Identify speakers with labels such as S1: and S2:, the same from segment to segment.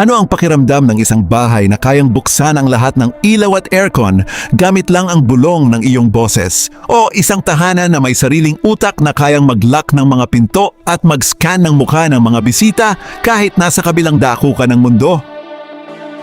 S1: Ano ang pakiramdam ng isang bahay na kayang buksan ang lahat ng ilaw at aircon gamit lang ang bulong ng iyong boses? O isang tahanan na may sariling utak na kayang mag-lock ng mga pinto at mag-scan ng mukha ng mga bisita kahit nasa kabilang dako ka ng mundo?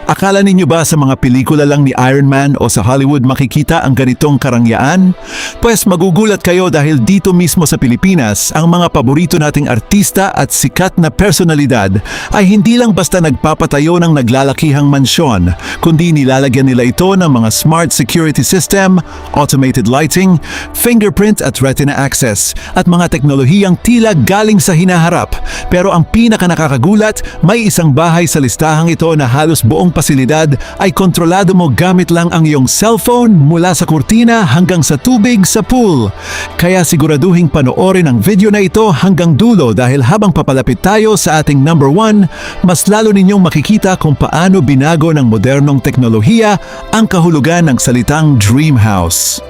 S1: Akala ninyo ba sa mga pelikula lang ni Iron Man o sa Hollywood makikita ang ganitong karangyaan? Pues magugulat kayo dahil dito mismo sa Pilipinas, ang mga paborito nating artista at sikat na personalidad ay hindi lang basta nagpapatayo ng naglalakihang mansyon, kundi nilalagyan nila ito ng mga smart security system, automated lighting, fingerprint at retina access, at mga teknolohiyang tila galing sa hinaharap. Pero ang pinaka nakakagulat, may isang bahay sa listahang ito na halos buong pasilidad ay kontrolado mo gamit lang ang iyong cellphone mula sa kurtina hanggang sa tubig sa pool. Kaya siguraduhin panoorin ang video na ito hanggang dulo dahil habang papalapit tayo sa ating number 1, mas lalo ninyong makikita kung paano binago ng modernong teknolohiya ang kahulugan ng salitang dream house.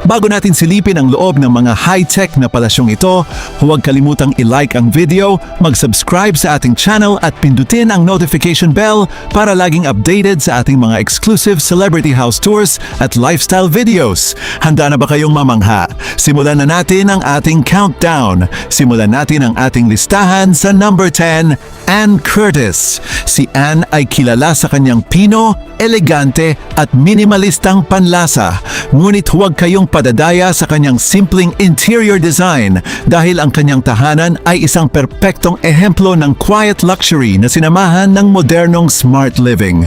S1: Bago natin silipin ang loob ng mga high-tech na palasyong ito, huwag kalimutang i-like ang video, mag-subscribe sa ating channel at pindutin ang notification bell para laging updated sa ating mga exclusive celebrity house tours at lifestyle videos. Handa na ba kayong mamangha? Simulan na natin ang ating countdown. Simulan natin ang ating listahan sa number 10, Ann Curtis. Si Ann ay kilala sa kanyang pino, elegante at minimalistang panlasa. Ngunit huwag kayong padadaya sa kanyang simpleng interior design dahil ang kanyang tahanan ay isang perpektong ehemplo ng quiet luxury na sinamahan ng modernong smart living.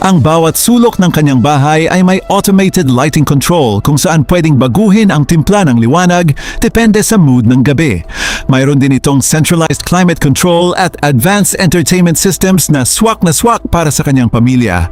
S1: Ang bawat sulok ng kanyang bahay ay may automated lighting control kung saan pwedeng baguhin ang timpla ng liwanag depende sa mood ng gabi. Mayroon din itong centralized climate control at advanced entertainment systems na swak para sa kanyang pamilya.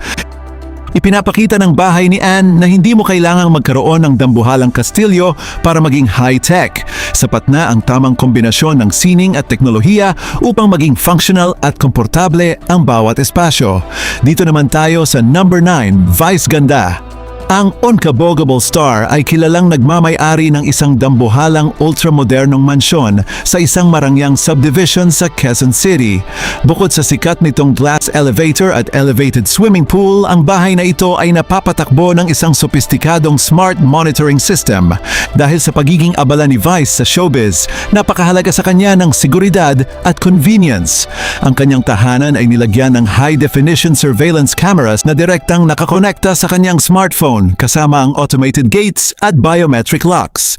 S1: Ipinapakita ng bahay ni Ann na hindi mo kailangang magkaroon ng dambuhalang kastilyo para maging high-tech. Sapat na ang tamang kombinasyon ng sining at teknolohiya upang maging functional at komportable ang bawat espasyo. Dito naman tayo sa number 9, Vice Ganda. Ang Unkabogable Star ay kilalang nagmamay-ari ng isang dambuhalang ultramodernong mansyon sa isang marangyang subdivision sa Quezon City. Bukod sa sikat nitong glass elevator at elevated swimming pool, ang bahay na ito ay napapatakbo ng isang sopistikadong smart monitoring system. Dahil sa pagiging abala ni Vice sa showbiz, napakahalaga sa kanya ng seguridad at convenience. Ang kanyang tahanan ay nilagyan ng high-definition surveillance cameras na direktang nakakonekta sa kanyang smartphone kasama ang automated gates at biometric locks.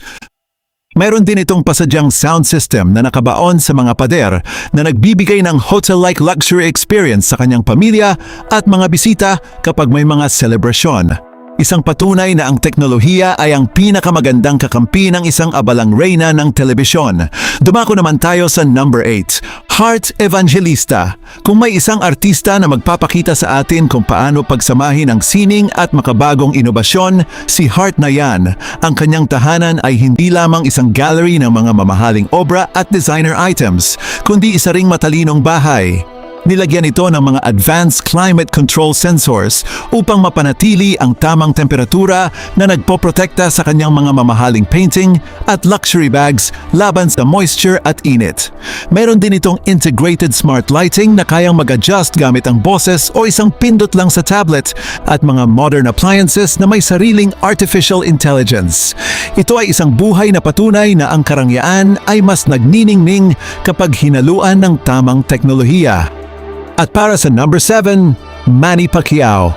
S1: Mayroon din itong pasadyang sound system na nakabaon sa mga pader na nagbibigay ng hotel-like luxury experience sa kanyang pamilya at mga bisita kapag may mga selebrasyon. Isang patunay na ang teknolohiya ay ang pinakamagandang kakampi ng isang abalang reyna ng telebisyon. Dumako naman tayo sa number 8, Heart Evangelista. Kung may isang artista na magpapakita sa atin kung paano pagsamahin ang sining at makabagong inobasyon, si Heart na yan. Ang kanyang tahanan ay hindi lamang isang gallery ng mga mamahaling obra at designer items, kundi isa ring matalinong bahay. Nilagyan ito ng mga advanced climate control sensors upang mapanatili ang tamang temperatura na nagpoprotekta sa kanyang mga mamahaling painting at luxury bags laban sa moisture at init. Meron din itong integrated smart lighting na kayang mag-adjust gamit ang boses o isang pindot lang sa tablet at mga modern appliances na may sariling artificial intelligence. Ito ay isang buhay na patunay na ang karangyaan ay mas nagniningning kapag hinaluan ng tamang teknolohiya. At para sa number 7, Manny Pacquiao.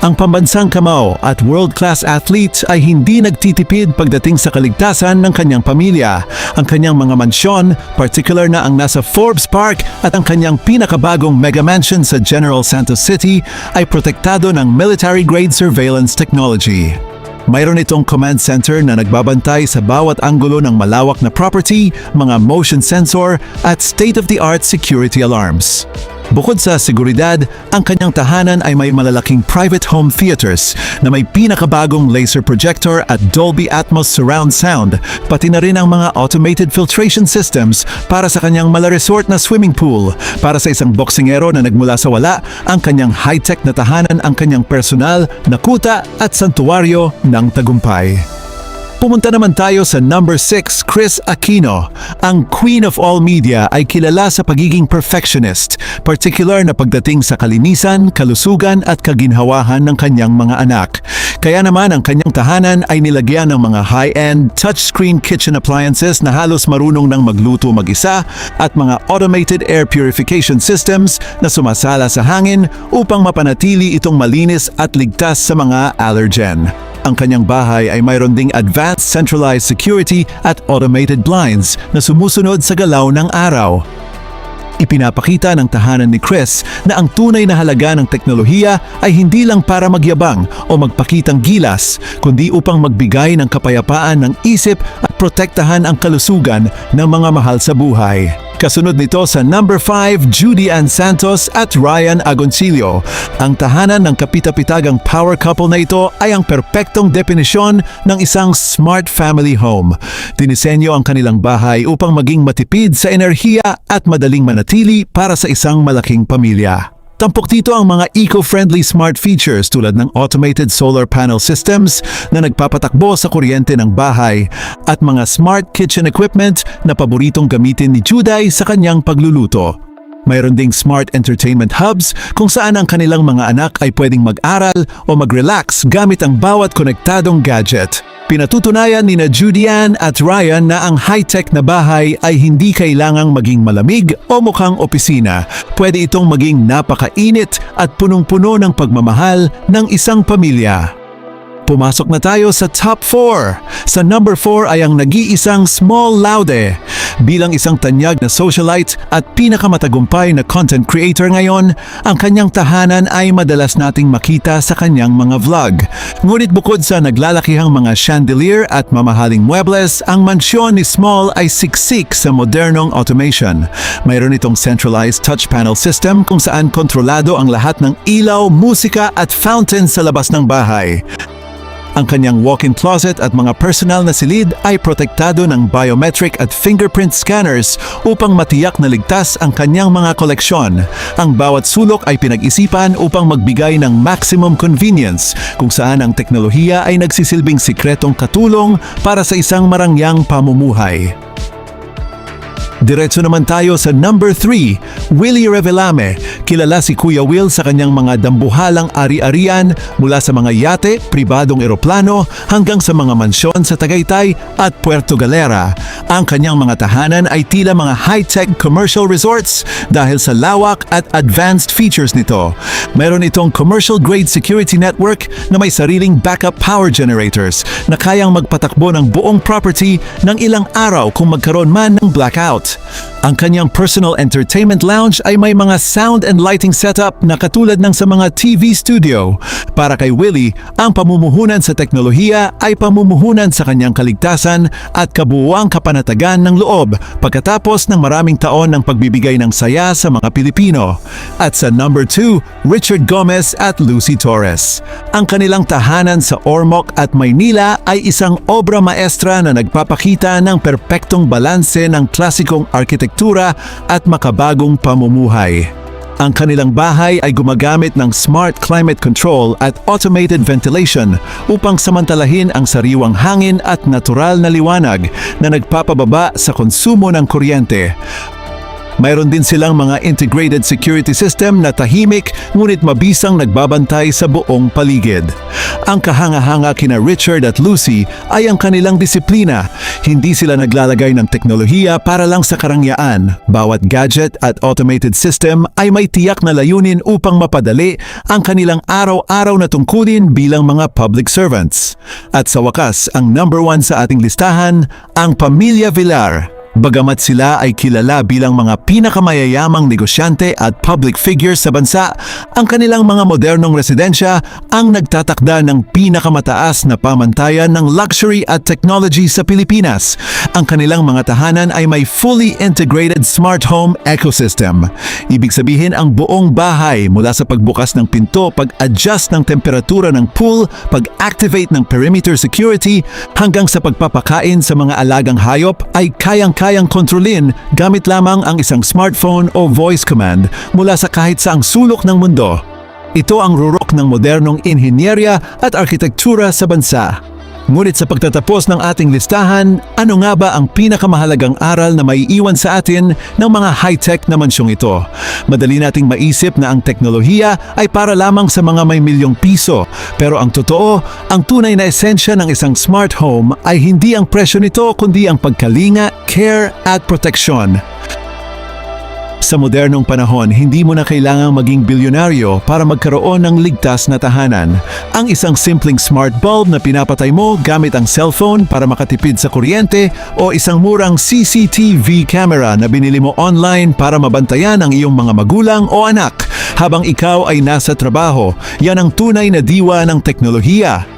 S1: Ang pambansang kamao at world-class athlete ay hindi nagtitipid pagdating sa kaligtasan ng kanyang pamilya. Ang kanyang mga mansyon, particular na ang nasa Forbes Park at ang kanyang pinakabagong mega mansion sa General Santos City ay protektado ng military-grade surveillance technology. Mayroon itong command center na nagbabantay sa bawat anggulo ng malawak na property, mga motion sensor at state-of-the-art security alarms. Bukod sa seguridad, ang kanyang tahanan ay may malalaking private home theaters na may pinakabagong laser projector at Dolby Atmos surround sound, pati na rin ang mga automated filtration systems para sa kanyang mala-resort na swimming pool. Para sa isang boksingero na nagmula sa wala, ang kanyang high-tech na tahanan ang kanyang personal na kuta at santuwaryo ng tagumpay. Pumunta naman tayo sa number 6, Kris Aquino. Ang Queen of All Media ay kilala sa pagiging perfectionist, particular na pagdating sa kalinisan, kalusugan at kaginhawahan ng kanyang mga anak. Kaya naman ang kanyang tahanan ay nilagyan ng mga high-end, touchscreen kitchen appliances na halos marunong nang magluto mag-isa at mga automated air purification systems na sumasala sa hangin upang mapanatili itong malinis at ligtas sa mga allergen. Ang kanyang bahay ay mayroon ding advanced centralized security at automated blinds na sumusunod sa galaw ng araw. Ipinapakita ng tahanan ni Kris na ang tunay na halaga ng teknolohiya ay hindi lang para magyabang o magpakitang gilas, kundi upang magbigay ng kapayapaan ng isip at protektahan ang kalusugan ng mga mahal sa buhay. Kasunod nito sa number 5, Judy Ann Santos at Ryan Agoncillo. Ang tahanan ng kapitapitagang power couple na ito ay ang perpektong definisyon ng isang smart family home. Dinisenyo ang kanilang bahay upang maging matipid sa enerhiya at madaling manatili para sa isang malaking pamilya. Tampok dito ang mga eco-friendly smart features tulad ng automated solar panel systems na nagpapatakbo sa kuryente ng bahay at mga smart kitchen equipment na paboritong gamitin ni Juday sa kanyang pagluluto. Mayroon ding smart entertainment hubs kung saan ang kanilang mga anak ay pwedeng mag-aral o mag-relax gamit ang bawat konektadong gadget. Pinatutunayan ni Judy Ann at Ryan na ang high-tech na bahay ay hindi kailangang maging malamig o mukhang opisina. Pwede itong maging napakainit at punong-puno ng pagmamahal ng isang pamilya. Pumasok na tayo sa top 4. Sa number 4 ay ang nag-iisang Small Laude. Bilang isang tanyag na socialite at pinakamatagumpay na content creator ngayon, ang kanyang tahanan ay madalas nating makita sa kanyang mga vlog. Ngunit bukod sa naglalakihang mga chandelier at mamahaling muebles, ang mansyon ni Small ay siksik sa modernong automation. Mayroon itong centralized touch panel system kung saan kontrolado ang lahat ng ilaw, musika at fountain sa labas ng bahay. Ang kanyang walk-in closet at mga personal na silid ay protektado ng biometric at fingerprint scanners upang matiyak na ligtas ang kanyang mga koleksyon. Ang bawat sulok ay pinag-isipan upang magbigay ng maximum convenience, kung saan ang teknolohiya ay nagsisilbing sikretong katulong para sa isang marangyang pamumuhay. Diretso naman tayo sa number 3, Willie Revillame. Kilala si Kuya Will sa kanyang mga dambuhalang ari-arian mula sa mga yate, pribadong eroplano hanggang sa mga mansyon sa Tagaytay at Puerto Galera. Ang kanyang mga tahanan ay tila mga high-tech commercial resorts dahil sa lawak at advanced features nito. Mayroon itong commercial-grade security network na may sariling backup power generators na kayang magpatakbo ng buong property ng ilang araw kung magkaroon man ng blackout. Ang kanyang personal entertainment lounge ay may mga sound and lighting setup na katulad ng sa mga TV studio. Para kay Willie, ang pamumuhunan sa teknolohiya ay pamumuhunan sa kanyang kaligtasan at kabuuang kapanatagan ng loob pagkatapos ng maraming taon ng pagbibigay ng saya sa mga Pilipino. At sa number 2, Richard Gomez at Lucy Torres. Ang kanilang tahanan sa Ormoc at Maynila ay isang obra maestra na nagpapakita ng perpektong balanse ng klasikong arkitektura at makabagong pamumuhay. Ang kanilang bahay ay gumagamit ng smart climate control at automated ventilation upang samantalahin ang sariwang hangin at natural na liwanag na nagpapababa sa konsumo ng kuryente. Mayroon din silang mga integrated security system na tahimik ngunit mabisang nagbabantay sa buong paligid. Ang kahanga-hanga kina Richard at Lucy ay ang kanilang disiplina. Hindi sila naglalagay ng teknolohiya para lang sa karangyaan. Bawat gadget at automated system ay may tiyak na layunin upang mapadali ang kanilang araw-araw na tungkulin bilang mga public servants. At sa wakas, ang number 1 sa ating listahan, ang Pamilya Villar. Bagamat sila ay kilala bilang mga pinakamayayamang negosyante at public figures sa bansa, ang kanilang mga modernong residensya ang nagtatakda ng pinakamataas na pamantayan ng luxury at technology sa Pilipinas. Ang kanilang mga tahanan ay may fully integrated smart home ecosystem. Ibig sabihin ang buong bahay mula sa pagbukas ng pinto, pag-adjust ng temperatura ng pool, pag-activate ng perimeter security, hanggang sa pagpapakain sa mga alagang hayop ay kayang kontrolin gamit lamang ang isang smartphone o voice command mula sa kahit saang sulok ng mundo. Ito ang rurok ng modernong inhinyerya at arkitektura sa bansa. Ngunit sa pagtatapos ng ating listahan, ano nga ba ang pinakamahalagang aral na maiiwan sa atin ng mga high-tech na mansyong ito? Madali nating maisip na ang teknolohiya ay para lamang sa mga may milyong piso. Pero ang totoo, ang tunay na esensya ng isang smart home ay hindi ang presyo nito kundi ang pagkalinga, care at proteksyon. Sa modernong panahon, hindi mo na kailangang maging bilyonaryo para magkaroon ng ligtas na tahanan. Ang isang simpleng smart bulb na pinapatay mo gamit ang cellphone para makatipid sa kuryente o isang murang CCTV camera na binili mo online para mabantayan ang iyong mga magulang o anak habang ikaw ay nasa trabaho. Yan ang tunay na diwa ng teknolohiya.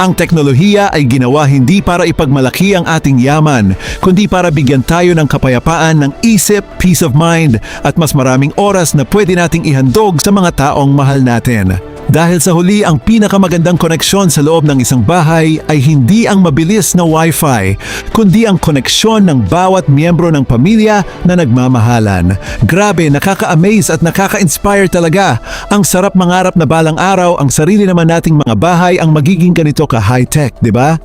S1: Ang teknolohiya ay ginawa hindi para ipagmalaki ang ating yaman, kundi para bigyan tayo ng kapayapaan ng isip, peace of mind, at mas maraming oras na pwede nating ihandog sa mga taong mahal natin. Dahil sa huli, ang pinakamagandang koneksyon sa loob ng isang bahay ay hindi ang mabilis na Wi-Fi, kundi ang koneksyon ng bawat miyembro ng pamilya na nagmamahalan. Grabe, nakaka-amaze at nakaka-inspire talaga. Ang sarap mangarap na balang araw ang sarili naman nating mga bahay ang magiging ganito ka-high-tech, di ba?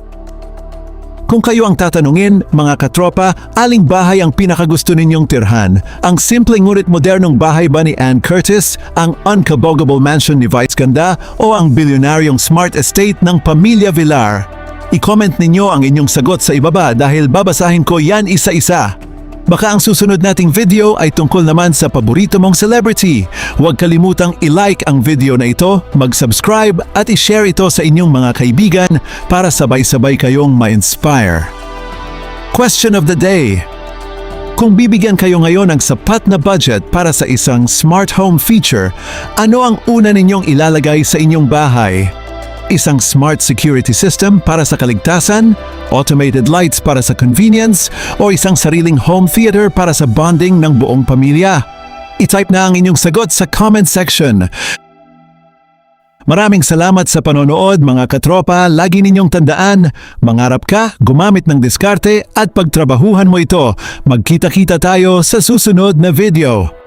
S1: Kung kayo ang tatanungin, mga katropa, aling bahay ang pinakagusto ninyong tirhan? Ang simpleng ngunit modernong bahay ba ni Ann Curtis, ang unkabogable mansion ni Vice Ganda, o ang bilyonaryong smart estate ng Pamilya Villar? I-comment ninyo ang inyong sagot sa ibaba dahil babasahin ko yan isa-isa. Baka ang susunod nating video ay tungkol naman sa paborito mong celebrity. Huwag kalimutang i-like ang video na ito, mag-subscribe at i-share ito sa inyong mga kaibigan para sabay-sabay kayong ma-inspire. Question of the day. Kung bibigyan kayo ngayon ng sapat na budget para sa isang smart home feature, ano ang una ninyong ilalagay sa inyong bahay? Isang smart security system para sa kaligtasan, automated lights para sa convenience, o isang sariling home theater para sa bonding ng buong pamilya? I-type na ang inyong sagot sa comment section. Maraming salamat sa panonood mga katropa. Lagi ninyong tandaan, mangarap ka, gumamit ng diskarte at pagtrabahuhan mo ito. Magkita-kita tayo sa susunod na video.